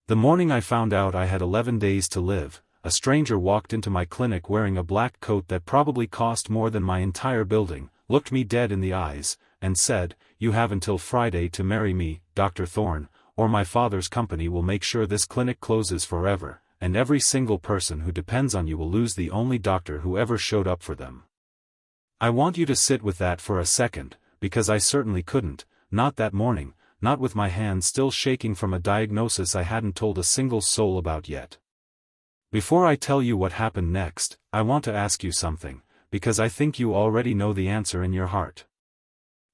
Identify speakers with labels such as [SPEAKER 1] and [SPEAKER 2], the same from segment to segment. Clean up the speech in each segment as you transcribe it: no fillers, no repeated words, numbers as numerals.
[SPEAKER 1] The morning I found out I had 11 days to live, a stranger walked into my clinic wearing a black coat that probably cost more than my entire building, looked me dead in the eyes, and said, "You have until Friday to marry me, Dr. Thorne, or my father's company will make sure this clinic closes forever, and every single person who depends on you will lose the only doctor who ever showed up for them." I want you to sit with that for a second, because I certainly couldn't, not that morning, not with my hands still shaking from a diagnosis I hadn't told a single soul about yet. Before I tell you what happened next, I want to ask you something, because I think you already know the answer in your heart.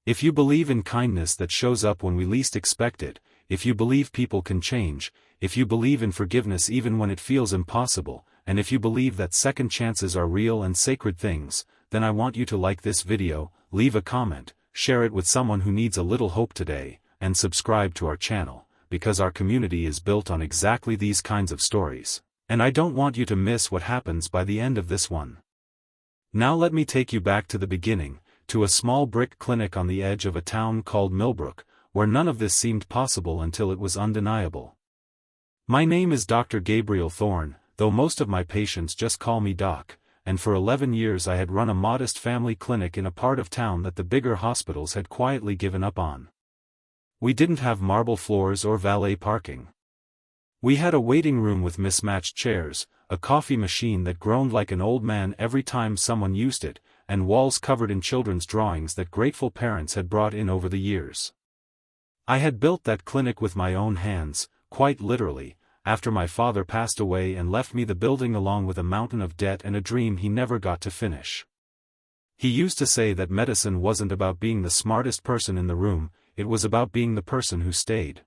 [SPEAKER 1] If you believe in kindness that shows up when we least expect it, if you believe people can change, if you believe in forgiveness even when it feels impossible, and if you believe that second chances are real and sacred things, then I want you to like this video, leave a comment, share it with someone who needs a little hope today, and subscribe to our channel, because our community is built on exactly these kinds of stories, and I don't want you to miss what happens by the end of this one. Now let me take you back to the beginning, to a small brick clinic on the edge of a town called Millbrook, where none of this seemed possible until it was undeniable. My name is Dr. Gabriel Thorne, though most of my patients just call me Doc, and for 11 years I had run a modest family clinic in a part of town that the bigger hospitals had quietly given up on. We didn't have marble floors or valet parking. We had a waiting room with mismatched chairs, a coffee machine that groaned like an old man every time someone used it, and walls covered in children's drawings that grateful parents had brought in over the years. I had built that clinic with my own hands, quite literally, after my father passed away and left me the building along with a mountain of debt and a dream he never got to finish. He used to say that medicine wasn't about being the smartest person in the room, it was about being the person who stayed.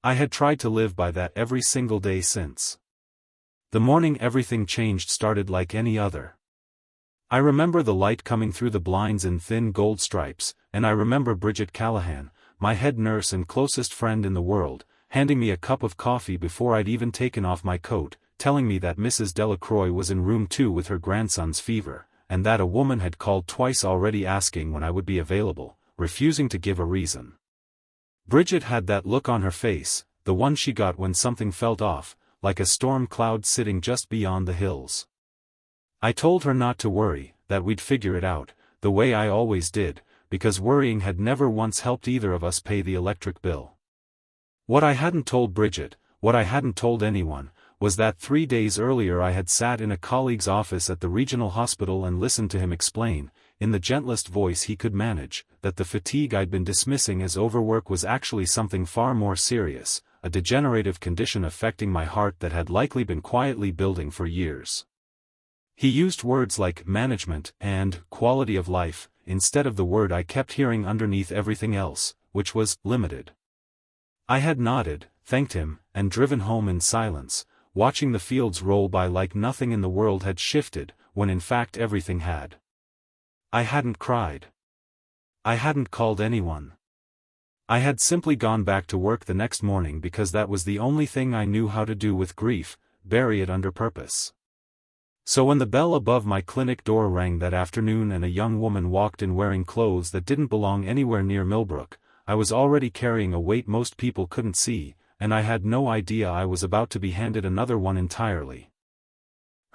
[SPEAKER 1] I had tried to live by that every single day since. The morning everything changed started like any other. I remember the light coming through the blinds in thin gold stripes, and I remember Bridget Callahan, my head nurse and closest friend in the world, handing me a cup of coffee before I'd even taken off my coat, telling me that Mrs. Delacroix was in room 2 with her grandson's fever, and that a woman had called twice already asking when I would be available, refusing to give a reason. Bridget had that look on her face, the one she got when something felt off, like a storm cloud sitting just beyond the hills. I told her not to worry, that we'd figure it out, the way I always did, because worrying had never once helped either of us pay the electric bill. What I hadn't told Bridget, what I hadn't told anyone, was that 3 days earlier I had sat in a colleague's office at the regional hospital and listened to him explain, in the gentlest voice he could manage, that the fatigue I'd been dismissing as overwork was actually something far more serious, a degenerative condition affecting my heart that had likely been quietly building for years. He used words like management and quality of life, instead of the word I kept hearing underneath everything else, which was limited. I had nodded, thanked him, and driven home in silence, watching the fields roll by like nothing in the world had shifted, when in fact everything had. I hadn't cried. I hadn't called anyone. I had simply gone back to work the next morning because that was the only thing I knew how to do with grief, bury it under purpose. So when the bell above my clinic door rang that afternoon and a young woman walked in wearing clothes that didn't belong anywhere near Millbrook, I was already carrying a weight most people couldn't see, and I had no idea I was about to be handed another one entirely.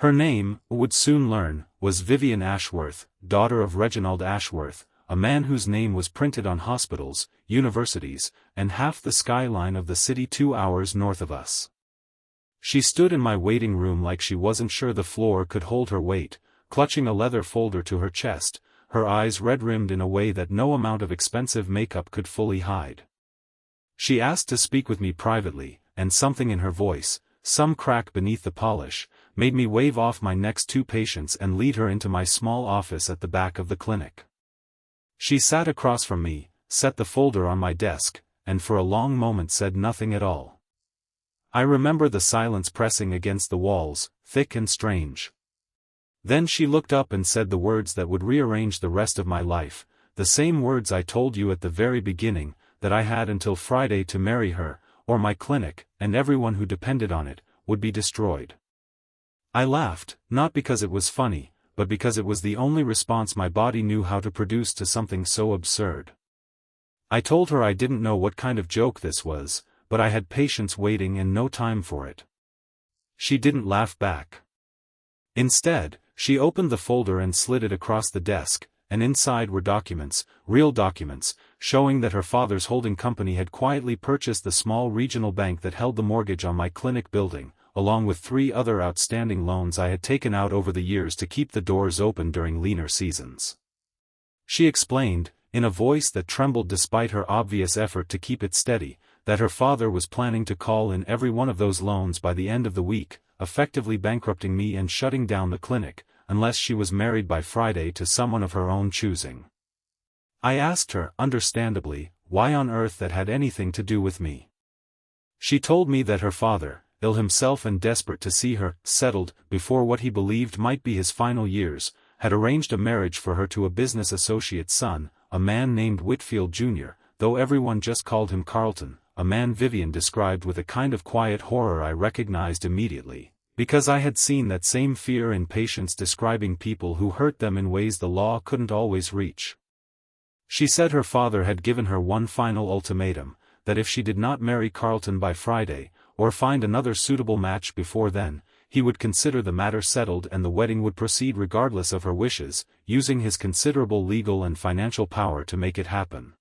[SPEAKER 1] Her name, would soon learn, was Vivian Ashworth, daughter of Reginald Ashworth, a man whose name was printed on hospitals, universities, and half the skyline of the city 2 hours north of us. She stood in my waiting room like she wasn't sure the floor could hold her weight, clutching a leather folder to her chest, her eyes red-rimmed in a way that no amount of expensive makeup could fully hide. She asked to speak with me privately, and something in her voice, some crack beneath the polish, made me wave off my next 2 patients and lead her into my small office at the back of the clinic. She sat across from me, set the folder on my desk, and for a long moment said nothing at all. I remember the silence pressing against the walls, thick and strange. Then she looked up and said the words that would rearrange the rest of my life, the same words I told you at the very beginning, that I had until Friday to marry her, or my clinic, and everyone who depended on it, would be destroyed. I laughed, not because it was funny, but because it was the only response my body knew how to produce to something so absurd. I told her I didn't know what kind of joke this was, but I had patience waiting and no time for it. She didn't laugh back. Instead, she opened the folder and slid it across the desk, and inside were documents, real documents, showing that her father's holding company had quietly purchased the small regional bank that held the mortgage on my clinic building, along with 3 other outstanding loans I had taken out over the years to keep the doors open during leaner seasons. She explained, in a voice that trembled despite her obvious effort to keep it steady, that her father was planning to call in every one of those loans by the end of the week, effectively bankrupting me and shutting down the clinic, unless she was married by Friday to someone of her own choosing. I asked her, understandably, why on earth that had anything to do with me. She told me that her father, ill himself and desperate to see her settled before what he believed might be his final years, had arranged a marriage for her to a business associate's son, a man named Whitfield Jr., though everyone just called him Carlton, a man Vivian described with a kind of quiet horror I recognized immediately, because I had seen that same fear in patients describing people who hurt them in ways the law couldn't always reach. She said her father had given her one final ultimatum, that if she did not marry Carlton by Friday, or find another suitable match before then, he would consider the matter settled and the wedding would proceed regardless of her wishes, using his considerable legal and financial power to make it happen.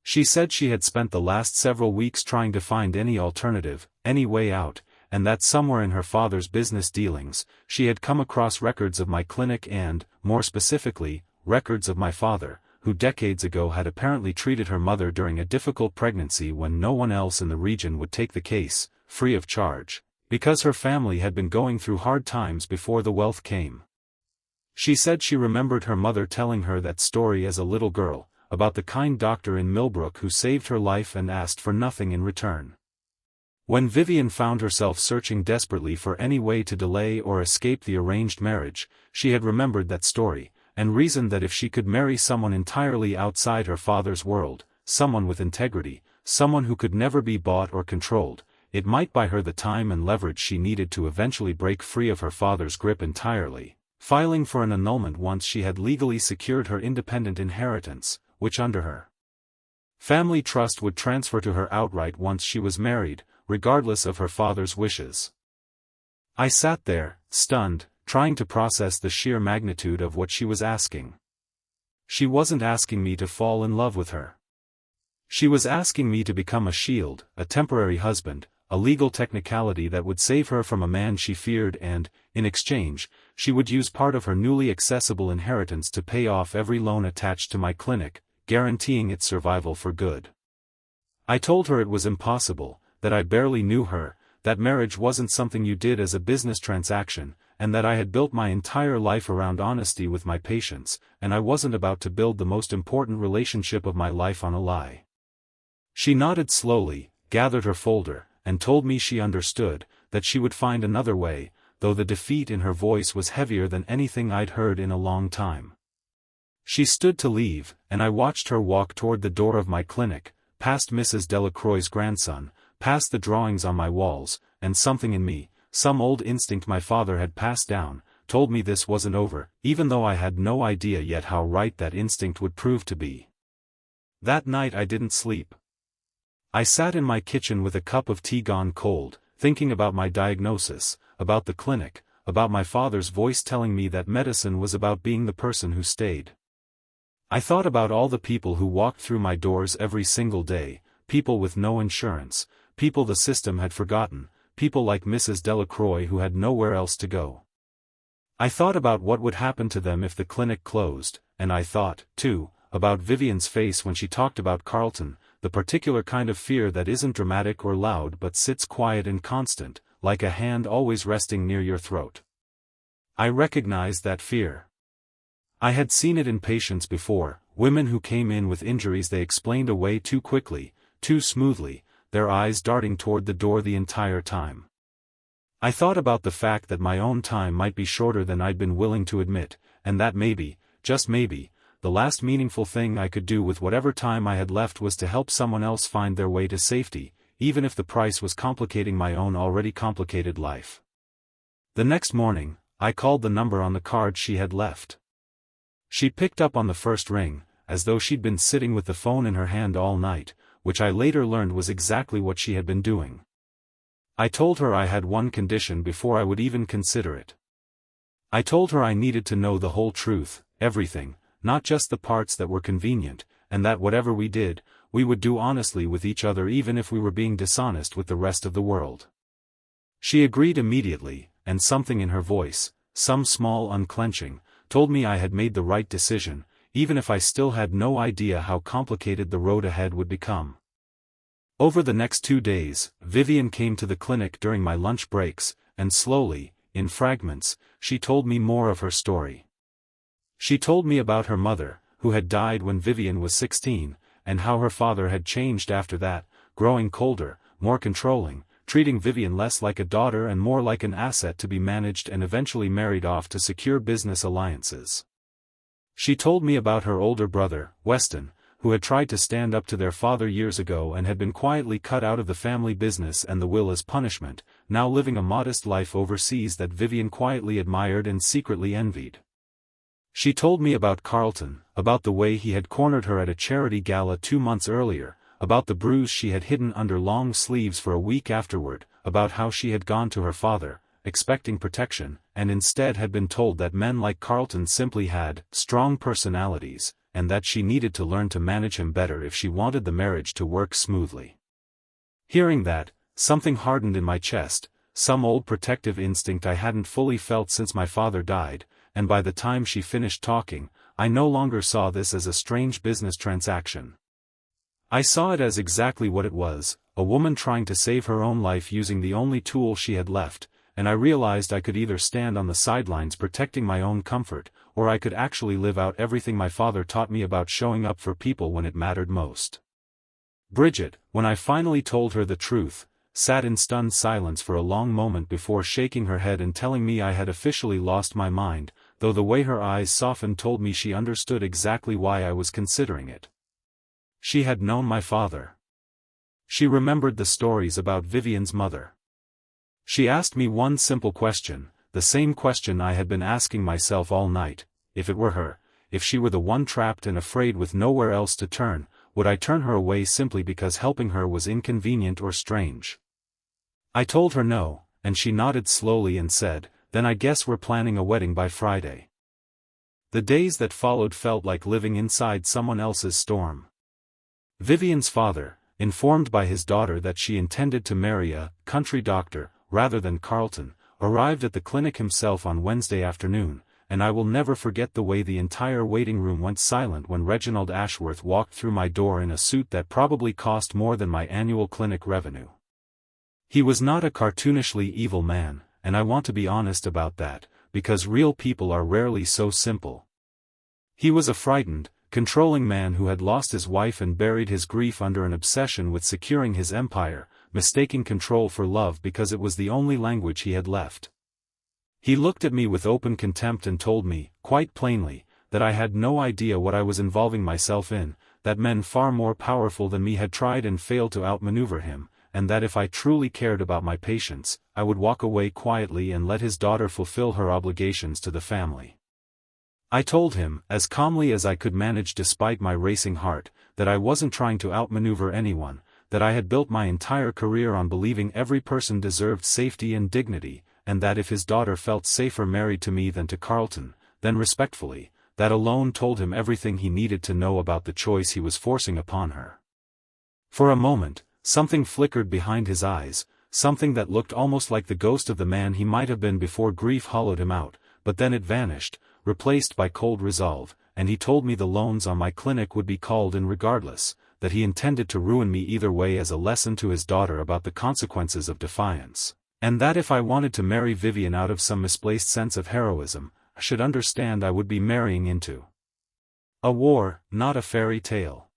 [SPEAKER 1] She said she had spent the last several weeks trying to find any alternative, any way out, and that somewhere in her father's business dealings, she had come across records of my clinic and, more specifically, records of my father, who decades ago had apparently treated her mother during a difficult pregnancy when no one else in the region would take the case, free of charge, because her family had been going through hard times before the wealth came. She said she remembered her mother telling her that story as a little girl, about the kind doctor in Millbrook who saved her life and asked for nothing in return. When Vivian found herself searching desperately for any way to delay or escape the arranged marriage, she had remembered that story, and reasoned that if she could marry someone entirely outside her father's world, someone with integrity, someone who could never be bought or controlled, it might buy her the time and leverage she needed to eventually break free of her father's grip entirely, filing for an annulment once she had legally secured her independent inheritance, which under her family trust would transfer to her outright once she was married, regardless of her father's wishes. I sat there, stunned, trying to process the sheer magnitude of what she was asking. She wasn't asking me to fall in love with her. She was asking me to become a shield, a temporary husband, a legal technicality that would save her from a man she feared and, in exchange, she would use part of her newly accessible inheritance to pay off every loan attached to my clinic, guaranteeing its survival for good. I told her it was impossible, that I barely knew her, that marriage wasn't something you did as a business transaction, and that I had built my entire life around honesty with my patients, and I wasn't about to build the most important relationship of my life on a lie. She nodded slowly, gathered her folder, and told me she understood, that she would find another way, though the defeat in her voice was heavier than anything I'd heard in a long time. She stood to leave, and I watched her walk toward the door of my clinic, past Mrs. Delacroix's grandson, past the drawings on my walls, and something in me, some old instinct my father had passed down, told me this wasn't over, even though I had no idea yet how right that instinct would prove to be. That night I didn't sleep. I sat in my kitchen with a cup of tea gone cold, thinking about my diagnosis, about the clinic, about my father's voice telling me that medicine was about being the person who stayed. I thought about all the people who walked through my doors every single day, people with no insurance, people the system had forgotten, people like Mrs. Delacroix who had nowhere else to go. I thought about what would happen to them if the clinic closed, and I thought, too, about Vivian's face when she talked about Carlton, the particular kind of fear that isn't dramatic or loud but sits quiet and constant, like a hand always resting near your throat. I recognized that fear. I had seen it in patients before, women who came in with injuries they explained away too quickly, too smoothly, their eyes darting toward the door the entire time. I thought about the fact that my own time might be shorter than I'd been willing to admit, and that maybe, just maybe, the last meaningful thing I could do with whatever time I had left was to help someone else find their way to safety, even if the price was complicating my own already complicated life. The next morning, I called the number on the card she had left. She picked up on the first ring, as though she'd been sitting with the phone in her hand all night, which I later learned was exactly what she had been doing. I told her I had one condition before I would even consider it. I told her I needed to know the whole truth, everything, not just the parts that were convenient, and that whatever we did, we would do honestly with each other even if we were being dishonest with the rest of the world. She agreed immediately, and something in her voice, some small unclenching, told me I had made the right decision, even if I still had no idea how complicated the road ahead would become. Over the next 2 days, Vivian came to the clinic during my lunch breaks, and slowly, in fragments, she told me more of her story. She told me about her mother, who had died when Vivian was 16, and how her father had changed after that, growing colder, more controlling, treating Vivian less like a daughter and more like an asset to be managed and eventually married off to secure business alliances. She told me about her older brother, Weston, who had tried to stand up to their father years ago and had been quietly cut out of the family business and the will as punishment, now living a modest life overseas that Vivian quietly admired and secretly envied. She told me about Carlton, about the way he had cornered her at a charity gala 2 months earlier, about the bruise she had hidden under long sleeves for a week afterward, about how she had gone to her father, expecting protection, and instead had been told that men like Carlton simply had strong personalities, and that she needed to learn to manage him better if she wanted the marriage to work smoothly. Hearing that, something hardened in my chest, some old protective instinct I hadn't fully felt since my father died, and by the time she finished talking, I no longer saw this as a strange business transaction. I saw it as exactly what it was, a woman trying to save her own life using the only tool she had left, and I realized I could either stand on the sidelines protecting my own comfort, or I could actually live out everything my father taught me about showing up for people when it mattered most. Bridget, when I finally told her the truth, sat in stunned silence for a long moment before shaking her head and telling me I had officially lost my mind, though the way her eyes softened told me she understood exactly why I was considering it. She had known my father. She remembered the stories about Vivian's mother. She asked me one simple question, the same question I had been asking myself all night: if it were her, if she were the one trapped and afraid with nowhere else to turn, would I turn her away simply because helping her was inconvenient or strange? I told her no, and she nodded slowly and said, "Then I guess we're planning a wedding by Friday." The days that followed felt like living inside someone else's storm. Vivian's father, informed by his daughter that she intended to marry a country doctor, rather than Carlton, arrived at the clinic himself on Wednesday afternoon, and I will never forget the way the entire waiting room went silent when Reginald Ashworth walked through my door in a suit that probably cost more than my annual clinic revenue. He was not a cartoonishly evil man, and I want to be honest about that, because real people are rarely so simple. He was a frightened, controlling man who had lost his wife and buried his grief under an obsession with securing his empire, mistaking control for love because it was the only language he had left. He looked at me with open contempt and told me, quite plainly, that I had no idea what I was involving myself in, that men far more powerful than me had tried and failed to outmaneuver him, and that if I truly cared about my patients, I would walk away quietly and let his daughter fulfill her obligations to the family. I told him, as calmly as I could manage despite my racing heart, that I wasn't trying to outmaneuver anyone, that I had built my entire career on believing every person deserved safety and dignity, and that if his daughter felt safer married to me than to Carlton, then respectfully, that alone told him everything he needed to know about the choice he was forcing upon her. For a moment, something flickered behind his eyes, something that looked almost like the ghost of the man he might have been before grief hollowed him out, but then it vanished, replaced by cold resolve, and he told me the loans on my clinic would be called in regardless, that he intended to ruin me either way as a lesson to his daughter about the consequences of defiance, and that if I wanted to marry Vivian out of some misplaced sense of heroism, I should understand I would be marrying into a war, not a fairy tale.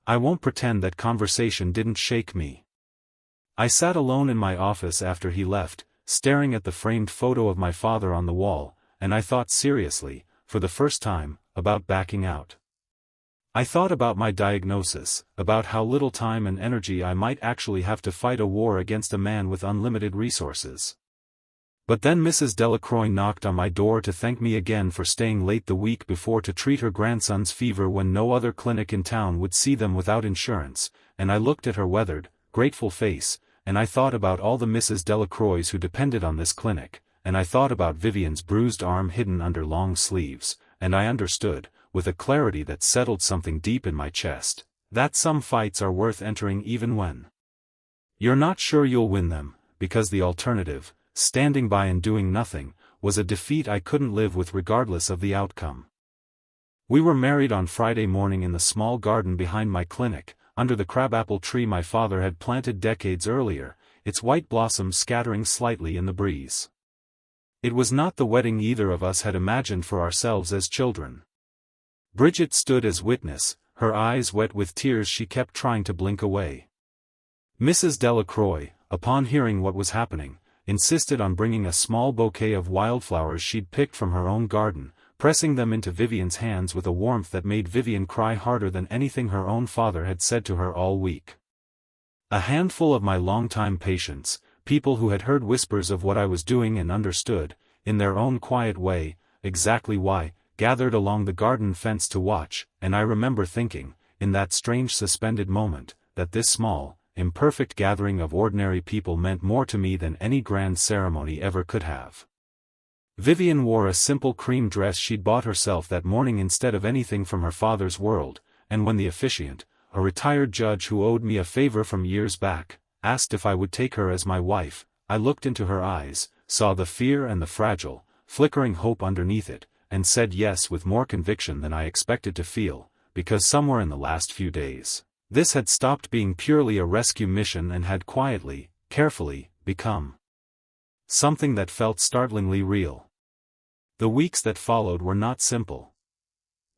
[SPEAKER 1] I won't pretend that conversation didn't shake me. I sat alone in my office after he left, staring at the framed photo of my father on the wall, and I thought seriously, for the first time, about backing out. I thought about my diagnosis, about how little time and energy I might actually have to fight a war against a man with unlimited resources. But then Mrs. Delacroix knocked on my door to thank me again for staying late the week before to treat her grandson's fever when no other clinic in town would see them without insurance, and I looked at her weathered, grateful face, and I thought about all the Mrs. Delacroix who depended on this clinic, and I thought about Vivian's bruised arm hidden under long sleeves, and I understood, with a clarity that settled something deep in my chest, that some fights are worth entering even when you're not sure you'll win them, because the alternative, standing by and doing nothing, was a defeat I couldn't live with regardless of the outcome. We were married on Friday morning in the small garden behind my clinic, under the crabapple tree my father had planted decades earlier, its white blossoms scattering slightly in the breeze. It was not the wedding either of us had imagined for ourselves as children. Bridget stood as witness, her eyes wet with tears she kept trying to blink away. Mrs. Delacroix, upon hearing what was happening, insisted on bringing a small bouquet of wildflowers she'd picked from her own garden, pressing them into Vivian's hands with a warmth that made Vivian cry harder than anything her own father had said to her all week. A handful of my longtime patients, people who had heard whispers of what I was doing and understood, in their own quiet way, exactly why, gathered along the garden fence to watch, and I remember thinking, in that strange suspended moment, that this small, imperfect gathering of ordinary people meant more to me than any grand ceremony ever could have. Vivian wore a simple cream dress she'd bought herself that morning instead of anything from her father's world, and when the officiant, a retired judge who owed me a favor from years back, asked if I would take her as my wife, I looked into her eyes, saw the fear and the fragile, flickering hope underneath it, and said yes with more conviction than I expected to feel, because somewhere in the last few days, this had stopped being purely a rescue mission and had quietly, carefully, become something that felt startlingly real. The weeks that followed were not simple.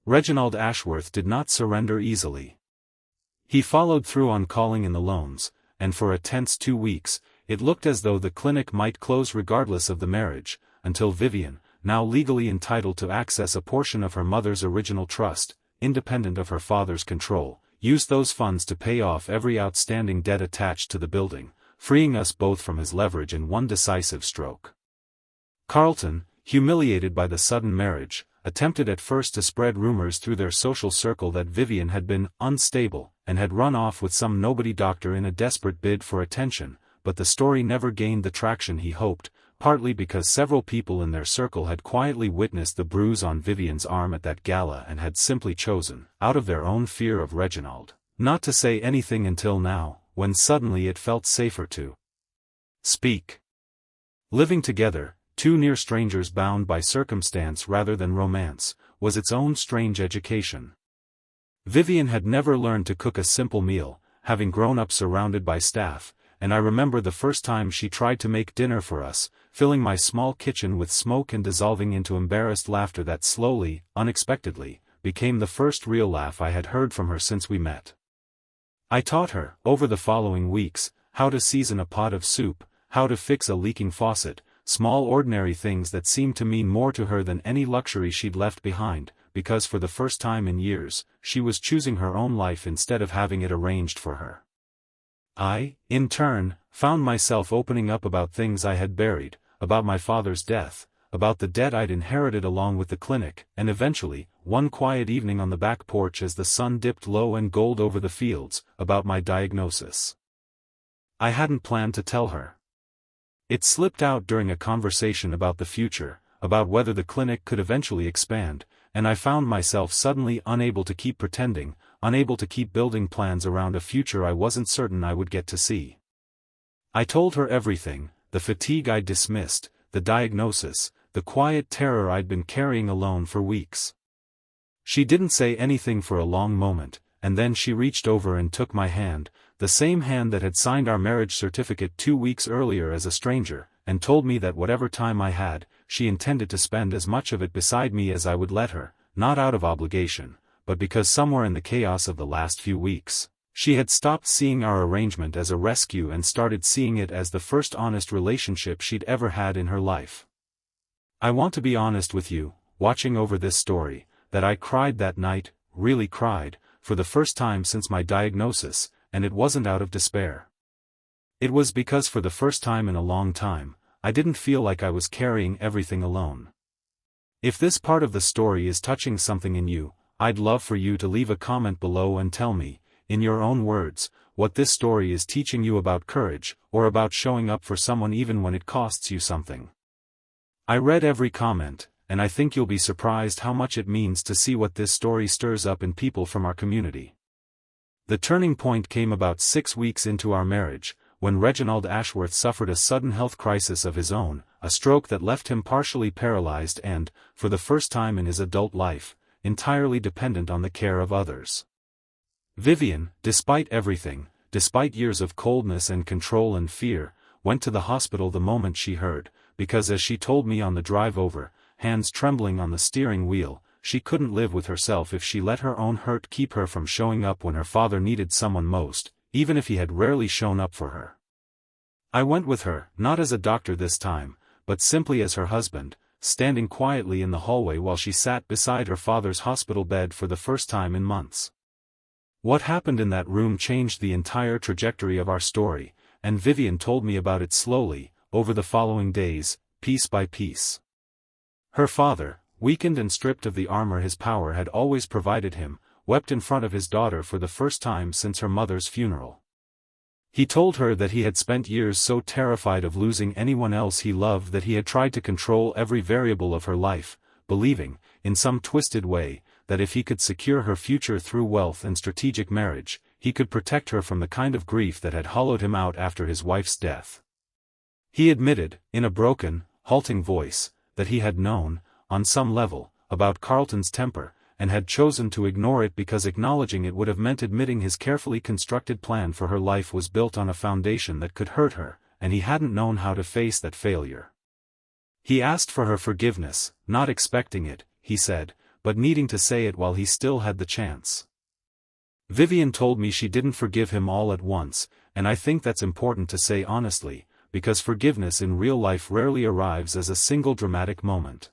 [SPEAKER 1] Reginald Ashworth did not surrender easily. He followed through on calling in the loans, and for a tense 2 weeks, it looked as though the clinic might close regardless of the marriage, until Vivian, now legally entitled to access a portion of her mother's original trust, independent of her father's control, used those funds to pay off every outstanding debt attached to the building, freeing us both from his leverage in one decisive stroke. Carlton, humiliated by the sudden marriage, attempted at first to spread rumors through their social circle that Vivian had been unstable, and had run off with some nobody doctor in a desperate bid for attention, but the story never gained the traction he hoped, partly because several people in their circle had quietly witnessed the bruise on Vivian's arm at that gala and had simply chosen, out of their own fear of Reginald, not to say anything until now, when suddenly it felt safer to speak. Living together, two near strangers bound by circumstance rather than romance, was its own strange education. Vivian had never learned to cook a simple meal, having grown up surrounded by staff, and I remember the first time she tried to make dinner for us, filling my small kitchen with smoke and dissolving into embarrassed laughter that slowly, unexpectedly, became the first real laugh I had heard from her since we met. I taught her, over the following weeks, how to season a pot of soup, how to fix a leaking faucet, small ordinary things that seemed to mean more to her than any luxury she'd left behind, because for the first time in years, she was choosing her own life instead of having it arranged for her. I, in turn, found myself opening up about things I had buried, about my father's death, about the debt I'd inherited along with the clinic, and eventually, one quiet evening on the back porch as the sun dipped low and gold over the fields, about my diagnosis. I hadn't planned to tell her. It slipped out during a conversation about the future, about whether the clinic could eventually expand, and I found myself suddenly unable to keep pretending, unable to keep building plans around a future I wasn't certain I would get to see. I told her everything, the fatigue I'd dismissed, the diagnosis, the quiet terror I'd been carrying alone for weeks. She didn't say anything for a long moment, and then she reached over and took my hand, the same hand that had signed our marriage certificate 2 weeks earlier as a stranger, and told me that whatever time I had, she intended to spend as much of it beside me as I would let her, not out of obligation, but because somewhere in the chaos of the last few weeks, she had stopped seeing our arrangement as a rescue and started seeing it as the first honest relationship she'd ever had in her life. I want to be honest with you, watching over this story, that I cried that night, really cried, for the first time since my diagnosis, and it wasn't out of despair. It was because for the first time in a long time, I didn't feel like I was carrying everything alone. If this part of the story is touching something in you, I'd love for you to leave a comment below and tell me, in your own words, what this story is teaching you about courage, or about showing up for someone even when it costs you something. I read every comment, and I think you'll be surprised how much it means to see what this story stirs up in people from our community. The turning point came about 6 weeks into our marriage, when Reginald Ashworth suffered a sudden health crisis of his own, a stroke that left him partially paralyzed and, for the first time in his adult life, entirely dependent on the care of others. Vivian, despite everything, despite years of coldness and control and fear, went to the hospital the moment she heard, because as she told me on the drive over, hands trembling on the steering wheel, she couldn't live with herself if she let her own hurt keep her from showing up when her father needed someone most, even if he had rarely shown up for her. I went with her, not as a doctor this time, but simply as her husband, standing quietly in the hallway while she sat beside her father's hospital bed for the first time in months. What happened in that room changed the entire trajectory of our story, and Vivian told me about it slowly, over the following days, piece by piece. Her father, weakened and stripped of the armor his power had always provided him, wept in front of his daughter for the first time since her mother's funeral. He told her that he had spent years so terrified of losing anyone else he loved that he had tried to control every variable of her life, believing, in some twisted way, that if he could secure her future through wealth and strategic marriage, he could protect her from the kind of grief that had hollowed him out after his wife's death. He admitted, in a broken, halting voice, that he had known, on some level, about Carlton's temper, and had chosen to ignore it because acknowledging it would have meant admitting his carefully constructed plan for her life was built on a foundation that could hurt her, and he hadn't known how to face that failure. He asked for her forgiveness, not expecting it, he said, but needing to say it while he still had the chance. Vivian told me she didn't forgive him all at once, and I think that's important to say honestly, because forgiveness in real life rarely arrives as a single dramatic moment.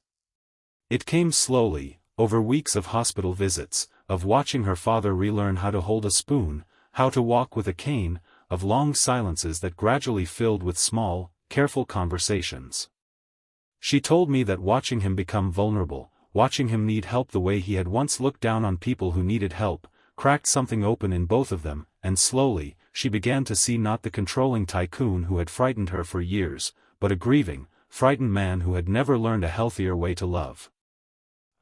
[SPEAKER 1] It came slowly, over weeks of hospital visits, of watching her father relearn how to hold a spoon, how to walk with a cane, of long silences that gradually filled with small, careful conversations. She told me that watching him become vulnerable, watching him need help the way he had once looked down on people who needed help, cracked something open in both of them, and slowly, she began to see not the controlling tycoon who had frightened her for years, but a grieving, frightened man who had never learned a healthier way to love.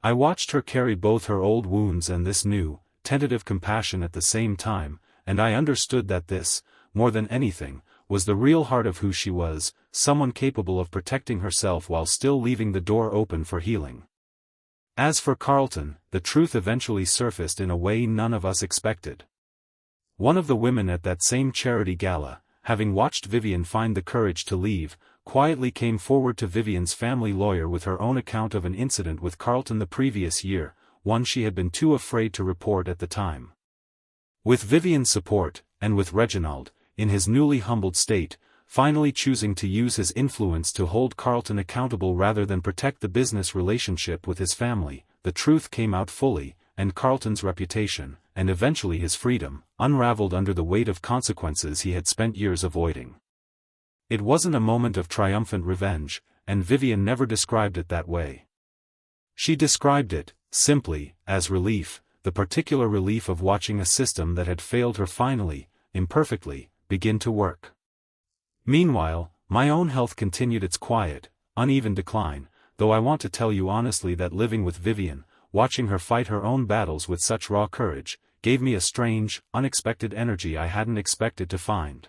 [SPEAKER 1] I watched her carry both her old wounds and this new, tentative compassion at the same time, and I understood that this, more than anything, was the real heart of who she was, someone capable of protecting herself while still leaving the door open for healing. As for Carlton, the truth eventually surfaced in a way none of us expected. One of the women at that same charity gala, having watched Vivian find the courage to leave, quietly came forward to Vivian's family lawyer with her own account of an incident with Carlton the previous year, one she had been too afraid to report at the time. With Vivian's support, and with Reginald, in his newly humbled state, finally choosing to use his influence to hold Carlton accountable rather than protect the business relationship with his family, the truth came out fully, and Carlton's reputation, and eventually his freedom, unraveled under the weight of consequences he had spent years avoiding. It wasn't a moment of triumphant revenge, and Vivian never described it that way. She described it, simply, as relief, the particular relief of watching a system that had failed her finally, imperfectly, begin to work. Meanwhile, my own health continued its quiet, uneven decline, though I want to tell you honestly that living with Vivian, watching her fight her own battles with such raw courage, gave me a strange, unexpected energy I hadn't expected to find.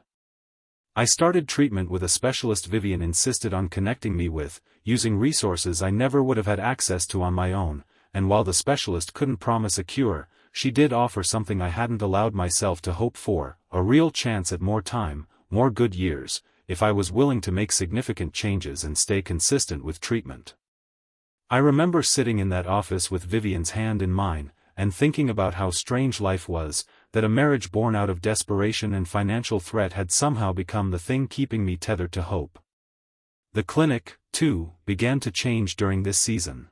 [SPEAKER 1] I started treatment with a specialist Vivian insisted on connecting me with, using resources I never would have had access to on my own, and while the specialist couldn't promise a cure, she did offer something I hadn't allowed myself to hope for, a real chance at more time, more good years, if I was willing to make significant changes and stay consistent with treatment. I remember sitting in that office with Vivian's hand in mine, and thinking about how strange life was, that a marriage born out of desperation and financial threat had somehow become the thing keeping me tethered to hope. The clinic, too, began to change during this season.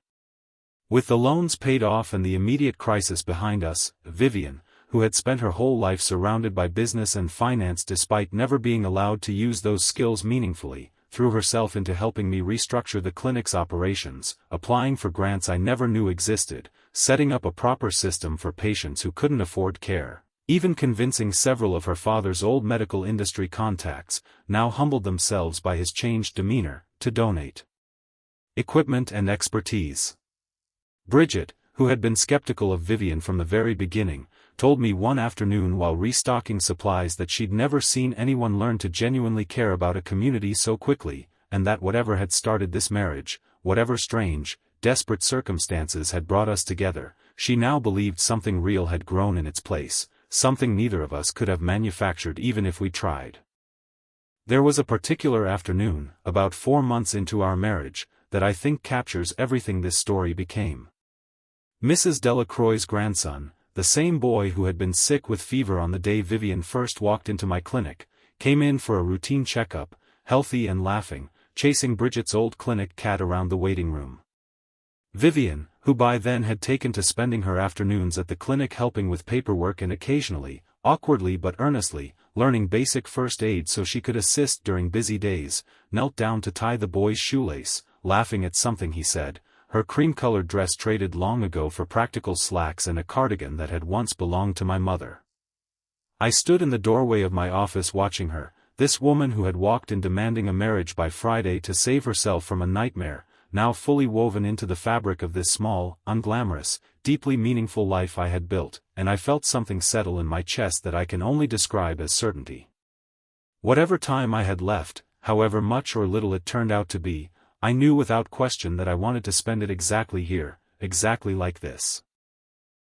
[SPEAKER 1] With the loans paid off and the immediate crisis behind us, Vivian, who had spent her whole life surrounded by business and finance despite never being allowed to use those skills meaningfully, threw herself into helping me restructure the clinic's operations, applying for grants I never knew existed, setting up a proper system for patients who couldn't afford care, even convincing several of her father's old medical industry contacts, now humbled themselves by his changed demeanor, to donate equipment and expertise. Bridget, who had been skeptical of Vivian from the very beginning, told me one afternoon while restocking supplies that she'd never seen anyone learn to genuinely care about a community so quickly, and that whatever had started this marriage, whatever strange, desperate circumstances had brought us together, she now believed something real had grown in its place, something neither of us could have manufactured even if we tried. There was a particular afternoon, about 4 months into our marriage, that I think captures everything this story became. Mrs. Delacroix's grandson, the same boy who had been sick with fever on the day Vivian first walked into my clinic, came in for a routine checkup, healthy and laughing, chasing Bridget's old clinic cat around the waiting room. Vivian, who by then had taken to spending her afternoons at the clinic helping with paperwork and occasionally, awkwardly but earnestly, learning basic first aid so she could assist during busy days, knelt down to tie the boy's shoelace, laughing at something he said, her cream-colored dress traded long ago for practical slacks and a cardigan that had once belonged to my mother. I stood in the doorway of my office watching her, this woman who had walked in demanding a marriage by Friday to save herself from a nightmare, now fully woven into the fabric of this small, unglamorous, deeply meaningful life I had built, and I felt something settle in my chest that I can only describe as certainty. Whatever time I had left, however much or little it turned out to be, I knew without question that I wanted to spend it exactly here, exactly like this.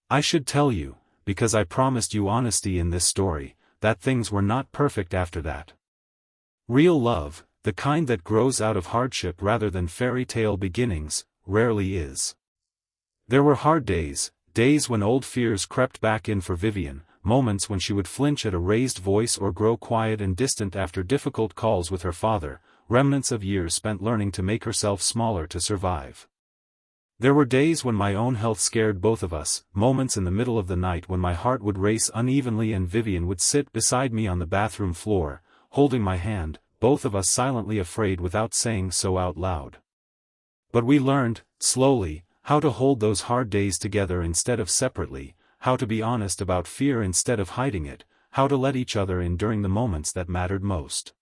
[SPEAKER 1] I should tell you, because I promised you honesty in this story, that things were not perfect after that. Real love, the kind that grows out of hardship rather than fairy tale beginnings, rarely is. There were hard days, days when old fears crept back in for Vivian, moments when she would flinch at a raised voice or grow quiet and distant after difficult calls with her father, remnants of years spent learning to make herself smaller to survive. There were days when my own health scared both of us, moments in the middle of the night when my heart would race unevenly and Vivian would sit beside me on the bathroom floor, holding my hand, both of us silently afraid without saying so out loud. But we learned, slowly, how to hold those hard days together instead of separately, how to be honest about fear instead of hiding it, how to let each other in during the moments that mattered most.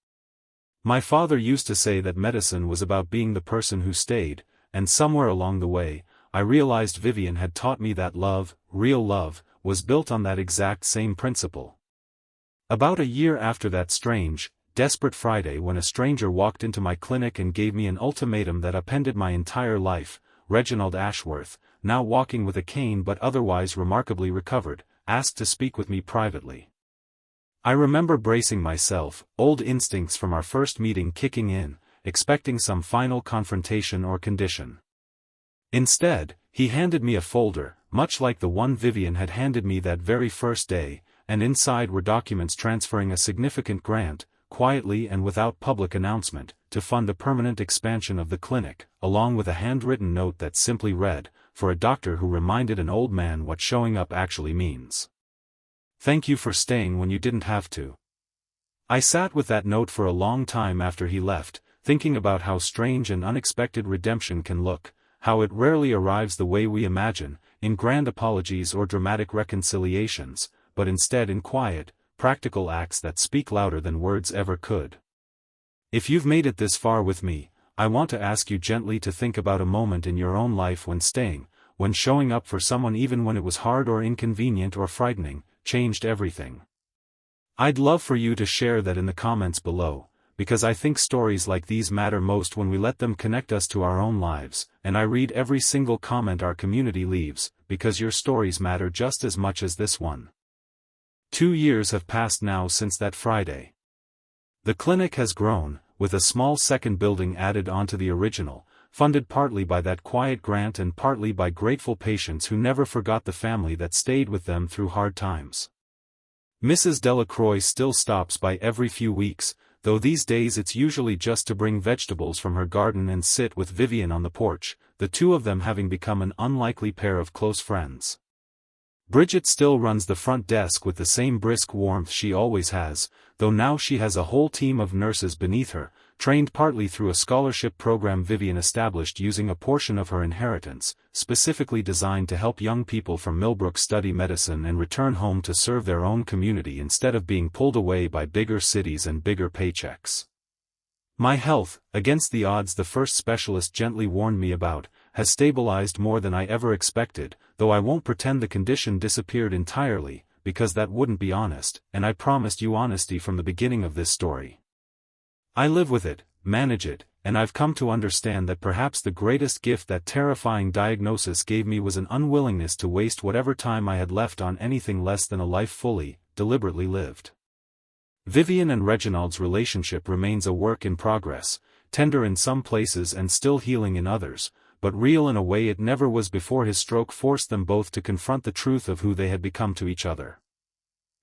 [SPEAKER 1] My father used to say that medicine was about being the person who stayed, and somewhere along the way, I realized Vivian had taught me that love, real love, was built on that exact same principle. About a year after that strange, desperate Friday when a stranger walked into my clinic and gave me an ultimatum that upended my entire life, Reginald Ashworth, now walking with a cane but otherwise remarkably recovered, asked to speak with me privately. I remember bracing myself, old instincts from our first meeting kicking in, expecting some final confrontation or condition. Instead, he handed me a folder, much like the one Vivian had handed me that very first day, and inside were documents transferring a significant grant, quietly and without public announcement, to fund a permanent expansion of the clinic, along with a handwritten note that simply read, for a doctor who reminded an old man what showing up actually means. Thank you for staying when you didn't have to. I sat with that note for a long time after he left, thinking about how strange and unexpected redemption can look, how it rarely arrives the way we imagine, in grand apologies or dramatic reconciliations, but instead in quiet, practical acts that speak louder than words ever could. If you've made it this far with me, I want to ask you gently to think about a moment in your own life when staying, when showing up for someone even when it was hard or inconvenient or frightening, changed everything. I'd love for you to share that in the comments below, because I think stories like these matter most when we let them connect us to our own lives, and I read every single comment our community leaves, because your stories matter just as much as this one. 2 years have passed now since that Friday. The clinic has grown, with a small second building added onto the original, funded partly by that quiet grant and partly by grateful patients who never forgot the family that stayed with them through hard times. Mrs. Delacroix still stops by every few weeks, though these days it's usually just to bring vegetables from her garden and sit with Vivian on the porch, the two of them having become an unlikely pair of close friends. Bridget still runs the front desk with the same brisk warmth she always has, though now she has a whole team of nurses beneath her, trained partly through a scholarship program Vivian established using a portion of her inheritance, specifically designed to help young people from Millbrook study medicine and return home to serve their own community instead of being pulled away by bigger cities and bigger paychecks. My health, against the odds the first specialist gently warned me about, has stabilized more than I ever expected, though I won't pretend the condition disappeared entirely, because that wouldn't be honest, and I promised you honesty from the beginning of this story. I live with it, manage it, and I've come to understand that perhaps the greatest gift that terrifying diagnosis gave me was an unwillingness to waste whatever time I had left on anything less than a life fully, deliberately lived. Vivian and Reginald's relationship remains a work in progress, tender in some places and still healing in others, but real in a way it never was before his stroke forced them both to confront the truth of who they had become to each other.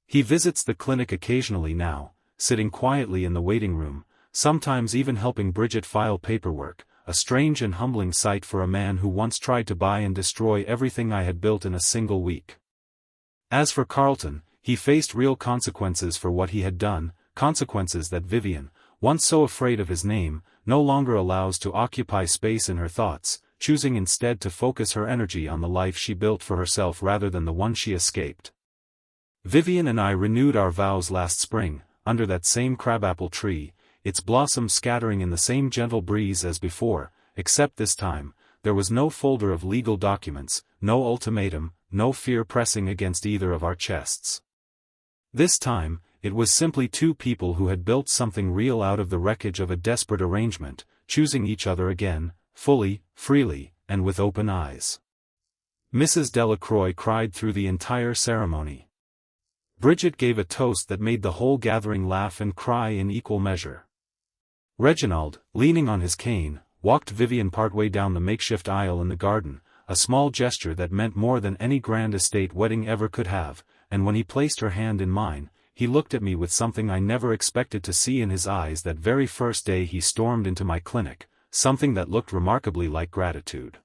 [SPEAKER 1] He visits the clinic occasionally now, sitting quietly in the waiting room, sometimes even helping Bridget file paperwork, a strange and humbling sight for a man who once tried to buy and destroy everything I had built in a single week. As for Carlton, he faced real consequences for what he had done, consequences that Vivian, once so afraid of his name, no longer allows to occupy space in her thoughts, choosing instead to focus her energy on the life she built for herself rather than the one she escaped. Vivian and I renewed our vows last spring, under that same crabapple tree, its blossoms scattering in the same gentle breeze as before, except this time, there was no folder of legal documents, no ultimatum, no fear pressing against either of our chests. This time, it was simply two people who had built something real out of the wreckage of a desperate arrangement, choosing each other again, fully, freely, and with open eyes. Mrs. Delacroix cried through the entire ceremony. Bridget gave a toast that made the whole gathering laugh and cry in equal measure. Reginald, leaning on his cane, walked Vivian partway down the makeshift aisle in the garden, a small gesture that meant more than any grand estate wedding ever could have, and when he placed her hand in mine, he looked at me with something I never expected to see in his eyes that very first day he stormed into my clinic, something that looked remarkably like gratitude.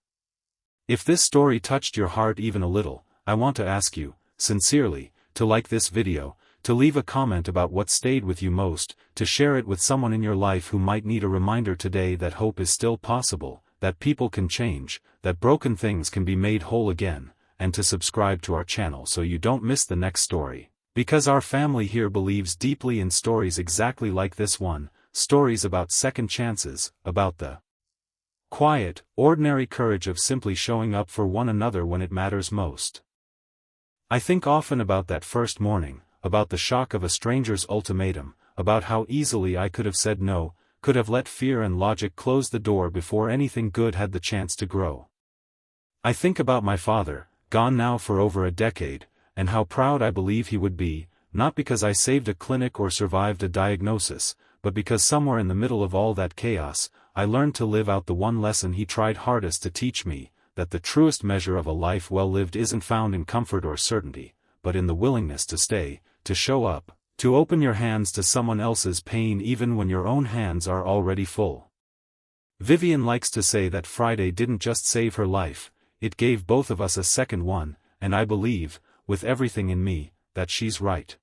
[SPEAKER 1] If this story touched your heart even a little, I want to ask you, sincerely, to like this video, to leave a comment about what stayed with you most, to share it with someone in your life who might need a reminder today that hope is still possible, that people can change, that broken things can be made whole again, and to subscribe to our channel so you don't miss the next story. Because our family here believes deeply in stories exactly like this one, stories about second chances, about the quiet, ordinary courage of simply showing up for one another when it matters most. I think often about that first morning, about the shock of a stranger's ultimatum, about how easily I could have said no, could have let fear and logic close the door before anything good had the chance to grow. I think about my father, gone now for over a decade, and how proud I believe he would be, not because I saved a clinic or survived a diagnosis, but because somewhere in the middle of all that chaos, I learned to live out the one lesson he tried hardest to teach me, that the truest measure of a life well lived isn't found in comfort or certainty, but in the willingness to stay, to show up, to open your hands to someone else's pain even when your own hands are already full. Vivian likes to say that Friday didn't just save her life, it gave both of us a second one, and I believe, with everything in me, that she's right.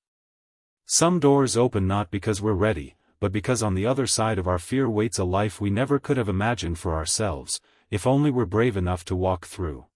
[SPEAKER 1] Some doors open not because we're ready, but because on the other side of our fear waits a life we never could have imagined for ourselves, if only we're brave enough to walk through.